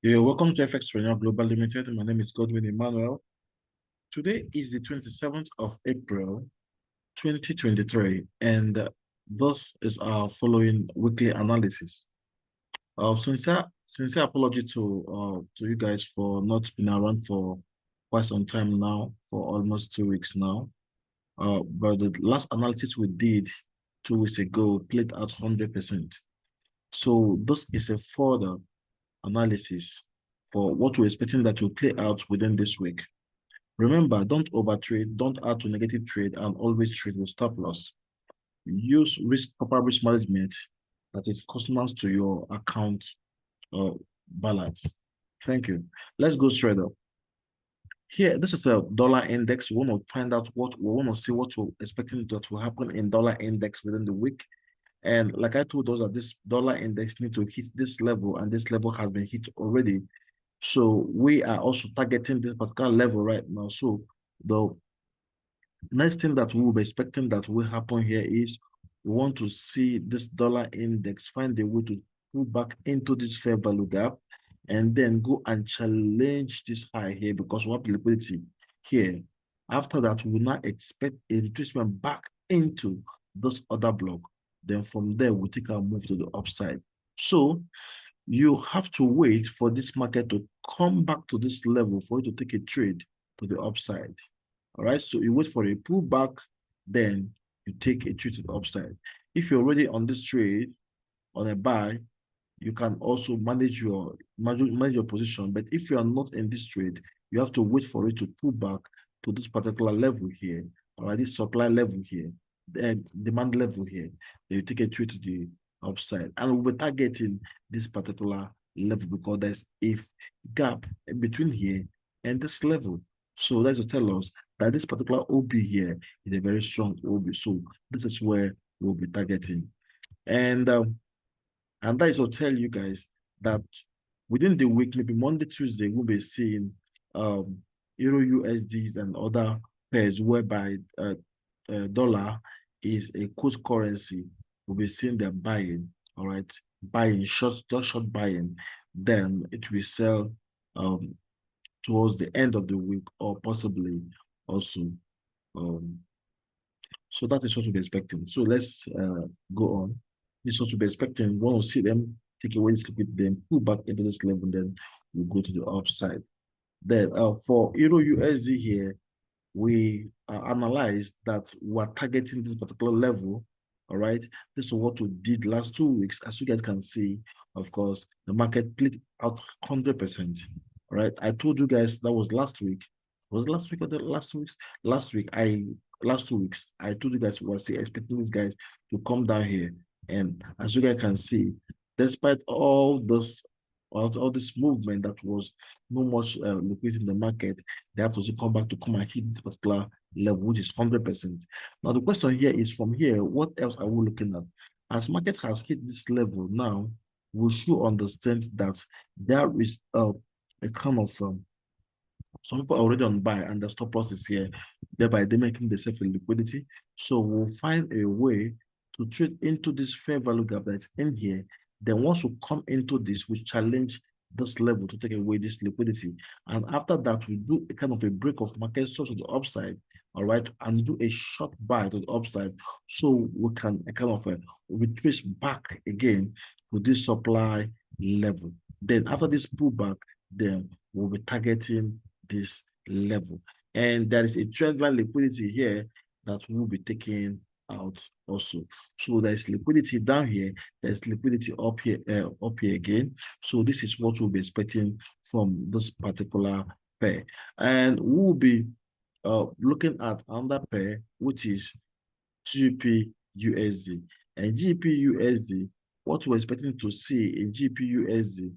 Yeah, welcome to FXPG Global Limited. My name is Godwin Emmanuel. Today is the 27th of April, 2023, and this is our following weekly analysis. Sincere apology to you guys for not being around for quite some time now, for almost 2 weeks now. But the last analysis we did 2 weeks ago played out 100%. So this is a further analysis for what we're expecting that will play out within this week. Remember, don't overtrade, don't add to negative trade, and always trade with stop loss. Use proper risk management that is consonant to your account balance. Thank you. Let's go straight up. Here, this is a dollar index. We want to find out what we want to see what we're expecting that will happen in dollar index within the week. And like I told us that this dollar index need to hit this level, and this level has been hit already. So we are also targeting this particular level right now. So the next thing that we will be expecting that will happen here is we want to see this dollar index find a way to pull back into this fair value gap and then go and challenge this high here because we have liquidity here. After that, we will now expect a retracement back into this other block. Then from there, we'll take our move to the upside. So you have to wait for this market to come back to this level for you to take a trade to the upside. All right, so you wait for a pullback, then you take a trade to the upside. If you're already on this trade on a buy, you can also manage your position. But if you are not in this trade, you have to wait for it to pull back to this particular level here, all right, this supply level here, then demand level here. Then you take a trade to the upside, and we'll be targeting this particular level because there's a gap between here and this level. So that's to tell us that this particular OB here is a very strong OB. So this is where we'll be targeting. And that is to tell you guys that within the week, maybe Monday, Tuesday, we'll be seeing Euro USDs and other pairs whereby dollar is a quote currency. We'll be seeing them buying, all right, buying short, just short buying. Then it will sell towards the end of the week or possibly also. So that is what we're expecting. So let's go on. This is what we're expecting. We want to see them take away this liquid, then pull back into this level, then we go to the upside. Then for Euro USD here, we analyzed that we're targeting this particular level. All right, this is what we did last 2 weeks. As you guys can see, of course, the market played out 100%. All right, I told you guys that was last week. Was it last week or the last 2 weeks? Last 2 weeks, I told you guys we were expecting these guys to come down here. And as you guys can see, despite all this movement that was no much liquidity in the market, they have to come back to come and hit this particular level, which is 100%. Now, the question here is from here, what else are we looking at? As market has hit this level now, we should understand that there is a kind of some people are already on buy and the stop loss is here, thereby they're making themselves a liquidity. So we'll find a way to trade into this fair value gap that's in here. Then once we come into this, we challenge this level to take away this liquidity. And after that, we do a kind of a break of market source to the upside, all right, and do a short buy to the upside. So we can kind of retrace back again to this supply level. Then after this pullback, then we'll be targeting this level. And there is a trendline liquidity here that will be taken out also. So there's liquidity down here, there's liquidity up here again. So this is what we'll be expecting from this particular pair. And we'll be looking at another pair, which is GBPUSD. And GBPUSD, what we're expecting to see in GBPUSD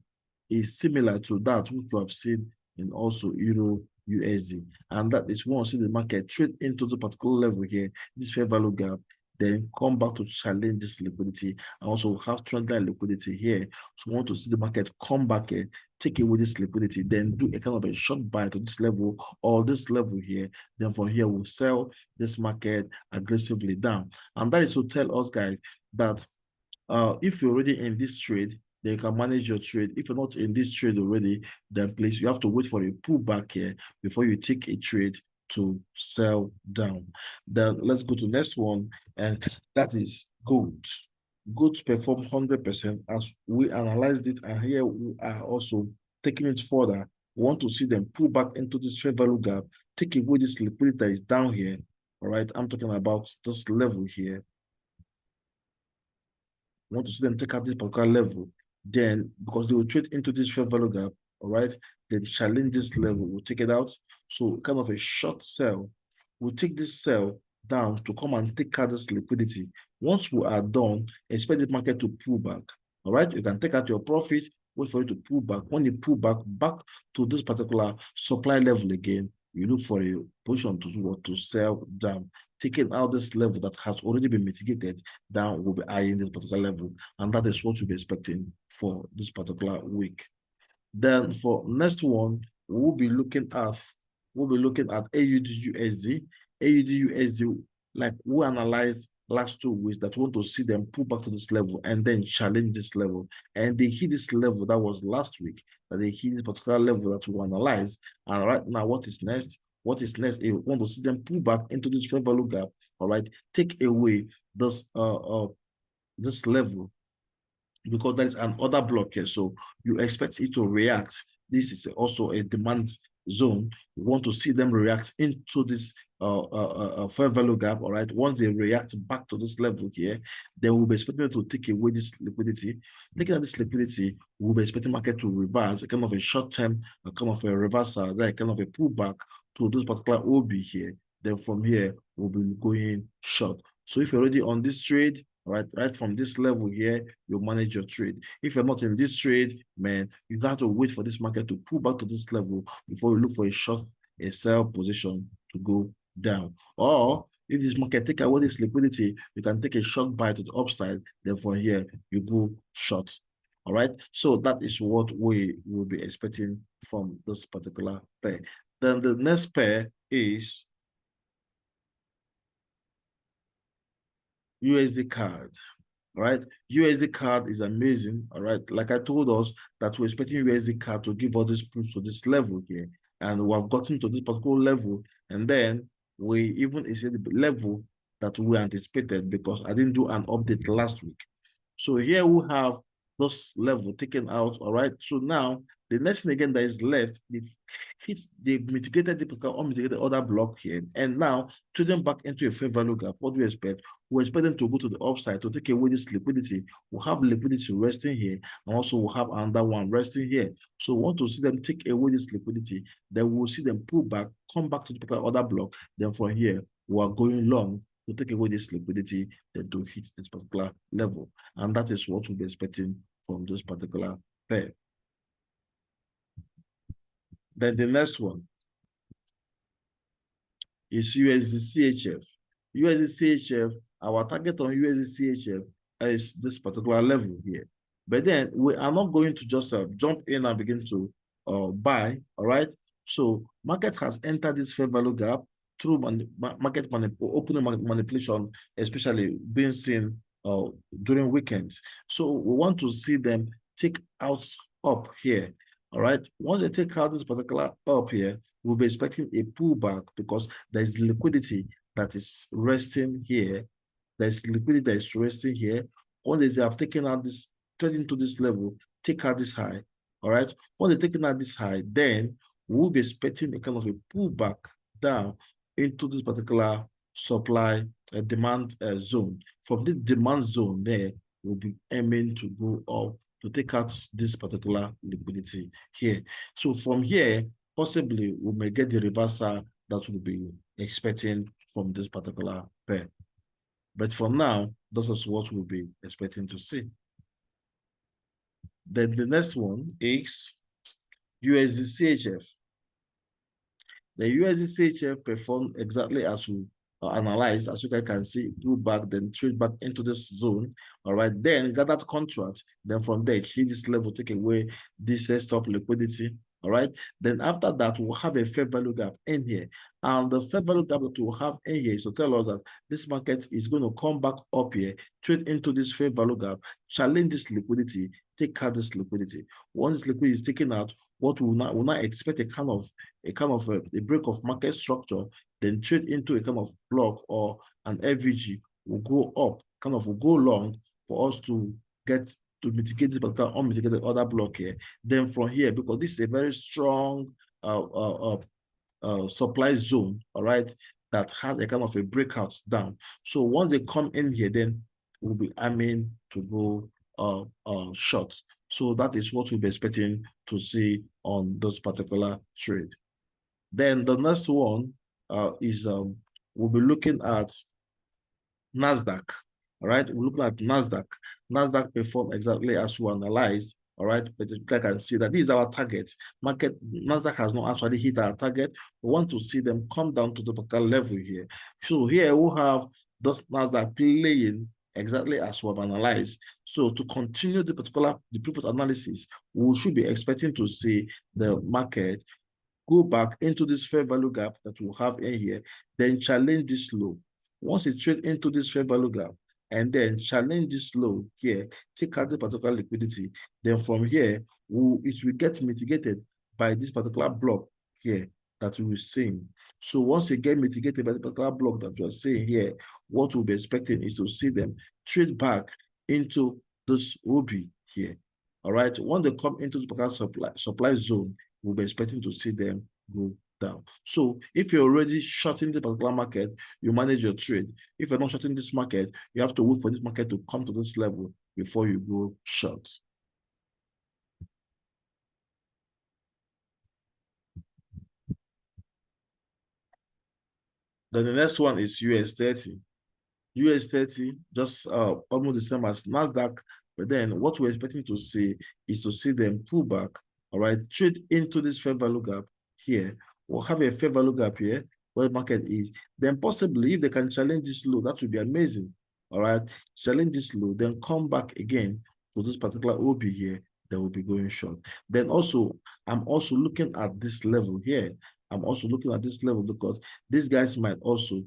is similar to that which we have seen in also Euro USD, and that is once in the market trade into the particular level here, this fair value gap, then come back to challenge this liquidity, and also have trendline liquidity here. So we want to see the market come back here, take away this liquidity, then do a kind of a short buy to this level or this level here. Then from here we'll sell this market aggressively down, and that is to tell us guys that if you're already in this trade, then you can manage your trade. If you're not in this trade already, then please, you have to wait for a pullback here before you take a trade to sell down. Then let's go to next one, and that is gold. Gold performed 100% as we analyzed it, and here we are also taking it further. We want to see them pull back into this fair value gap, take away this liquidity that is down here. All right, I'm talking about this level here. We want to see them take out this particular level. Then, because they will trade into this fair value gap, all right, then challenge this level, we'll take it out. So kind of a short sell. We'll take this sell down to come and take out this liquidity. Once we are done, expect the market to pull back. All right, you can take out your profit, wait for it to pull back. When you pull back to this particular supply level again, you look for a position to sell down. Taking out this level that has already been mitigated down will be eyeing this particular level, and that is what you'll be expecting for this particular week. Then for next one, we'll be looking at AUD/USD. AUD/USD, like we analyzed last 2 weeks, that want to see them pull back to this level and then challenge this level. And they hit this level that was last week, that they hit this particular level that we analyze. And right now, what is next? What is next? You want to see them pull back into this fair value gap. All right, take away this level, because there is an order block here. So you expect it to react. This is also a demand zone. You want to see them react into this fair value gap. All right. Once they react back to this level here, they will be expecting to take away this liquidity. Looking at this liquidity, we'll be expecting market to reverse, a kind of a short term, a kind of a reversal, like kind of a pullback to this particular OB here. Then from here, we'll be going short. So if you're already on this trade, right from this level here, you manage your trade. If you're not in this trade, man, you got to wait for this market to pull back to this level before you look for a sell position to go down. Or if this market take away this liquidity, you can take a short buy to the upside. Then from here, you go short. All right. So that is what we will be expecting from this particular pair. Then the next pair is USDCAD. All right, USDCAD is amazing. All right, like I told us that we're expecting USDCAD to give all this push to this level here, and we have gotten to this particular level, and then we even exceeded the level that we anticipated, because I didn't do an update last week. So here we have this level taken out. All right, so now the next thing again that is left, they've mitigated the unmitigated order block here, and now trading back into a fair value gap. What do we expect? We expect them to go to the upside to take away this liquidity. We'll have liquidity resting here, and also we'll have another one resting here. So we want to see them take away this liquidity. Then we'll see them pull back, come back to the particular order block. Then from here, we are going long to take away this liquidity, then to hit this particular level. And that is what we'll be expecting from this particular pair. Then the next one is USDCHF. USDCHF, our target on USDCHF is this particular level here. But then we are not going to just jump in and begin to buy, all right? So market has entered this fair value gap through opening manipulation, especially being seen during weekends. So we want to see them take out up here. All right. Once they take out this particular up here, we'll be expecting a pullback, because there's liquidity that is resting here. There's liquidity that is resting here. Once they have taken out this, trading to this level, take out this high. All right. Once they're taking out this high, then we'll be expecting a kind of a pullback down into this particular supply demand zone. From this demand zone there, we'll be aiming to go up to take out this particular liquidity here. So from here, possibly we may get the reversal that we'll be expecting from this particular pair. But for now, this is what we'll be expecting to see. Then the next one is USDCHF. The USDCHF performed exactly as we analyzed, as you guys can see, go back, then trade back into this zone. All right, then gather contract. Then from there, hit this level, take away this stop liquidity. All right. Then after that, we'll have a fair value gap in here. And the fair value gap that we'll have in here is to tell us that this market is going to come back up here, trade into this fair value gap, challenge this liquidity, take out this liquidity. Once this liquidity is taken out, what we'll not expect a kind of a break of market structure, then trade into a kind of block or an FVG will go up, will go long for us to get to mitigate this particular unmitigated other block here. Then from here, because this is a very strong supply zone, all right, that has a kind of a breakout down. So once they come in here, then we'll be aiming to go short. So that is what we'll be expecting to see on this particular trade. Then the next one is we'll be looking at NASDAQ. All right, we're looking at NASDAQ. NASDAQ performed exactly as we analyzed. All right, but I can see that this is our target. NASDAQ has not actually hit our target. We want to see them come down to the particular level here. So here we'll have this NASDAQ playing exactly as we have analyzed. So to continue the pivot analysis, we should be expecting to see the market go back into this fair value gap that we'll have in here, then challenge this low. Once it trades into this fair value gap, and then challenge this low here, take out the particular liquidity, then from here, it will get mitigated by this particular block here that we will see. So once it gets mitigated by the particular block that we are seeing here, what we'll be expecting is to see them trade back into this OB here. All right, when they come into the particular supply zone, we'll be expecting to see them go down. So if you're already shorting the particular market, you manage your trade. If you're not shorting this market, you have to wait for this market to come to this level before you go short. Then the next one is US30. US30, just almost the same as NASDAQ, but then what we're expecting to see is to see them pull back, all right, trade into this fair value gap here. We'll have a fair value gap here where the market is. Then possibly, if they can challenge this low, that would be amazing, all right? Challenge this low, then come back again to this particular OB here, they will be going short. Then also, I'm also looking at this level here. I'm also looking at this level because these guys might also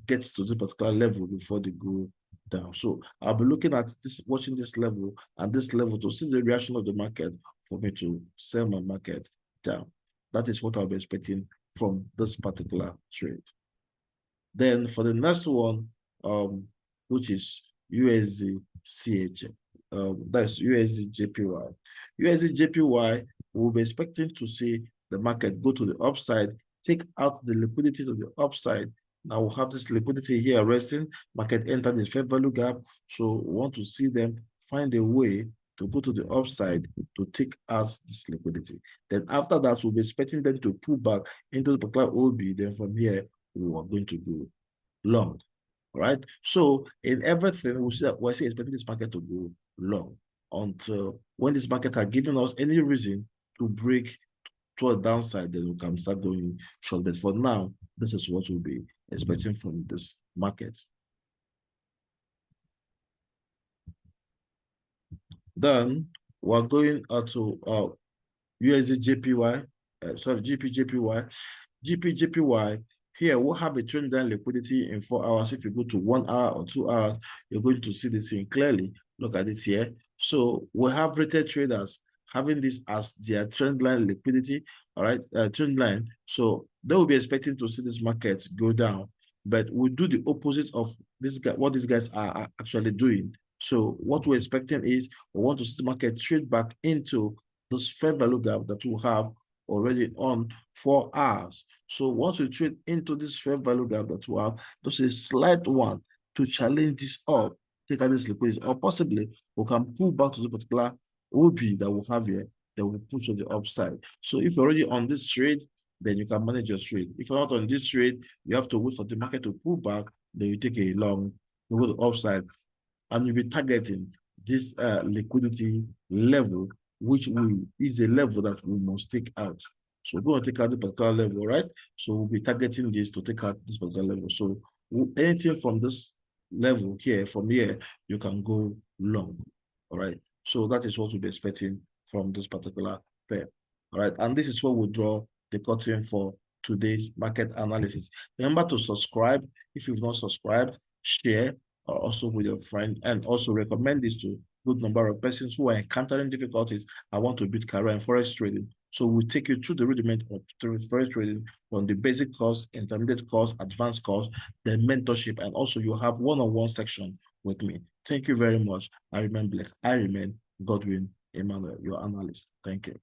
get to this particular level before they go down. So I'll be looking at this, watching this level and this level to see the reaction of the market for me to sell my market down. That is what I'll be expecting from this particular trade. Then for the next one, which is USDCAD, that's USDJPY. USDJPY, we'll be expecting to see the market go to the upside, take out the liquidity to the upside. Now we'll have this liquidity here resting, market enter this fair value gap. So we want to see them find a way to go to the upside to take out this liquidity. Then after that, we'll be expecting them to pull back into the particular OB. Then from here, we are going to go long. All right. So in everything, we're expecting this market to go long until when this market has given us any reason to break to a downside, then we can start going short. But for now, this is what we'll be expecting from this market. Then we're going to USDJPY, GBPJPY. GBPJPY, here we'll have a trend line liquidity in 4 hours. If you go to 1 hour or 2 hours, you're going to see this thing clearly. Look at it here. So we have rated traders having this as their trend line liquidity, all right, trend line. So they will be expecting to see this market go down, but we do the opposite of this guy, what these guys are actually doing. So what we're expecting is we want to see the market trade back into this fair value gap that we have already on 4 hours. So once we trade into this fair value gap that we have, there's a slight one to challenge this up, take out this liquidity, or possibly we can pull back to the particular OB that we have here, that will push on the upside. So if you're already on this trade, then you can manage your trade. If you're not on this trade, you have to wait for the market to pull back, then you take a long, you go to the upside, and you'll be targeting this liquidity level, which is a level that we must take out. So we're going to take out the particular level, right? So we'll be targeting this to take out this particular level. So anything from this level here, from here, you can go long, all right? So that is what we'll be expecting from this particular pair. All right, and this is where we draw the curtain for today's market analysis. Remember to subscribe if you've not subscribed, share also with your friend, and also recommend this to a good number of persons who are encountering difficulties and want to build career in forex trading. So we'll take you through the rudiment of forex trading from the basic course, intermediate course, advanced course, then mentorship, and also you have one-on-one section with me. Thank you very much. I remain blessed. I remain Godwin Emmanuel, your analyst. Thank you.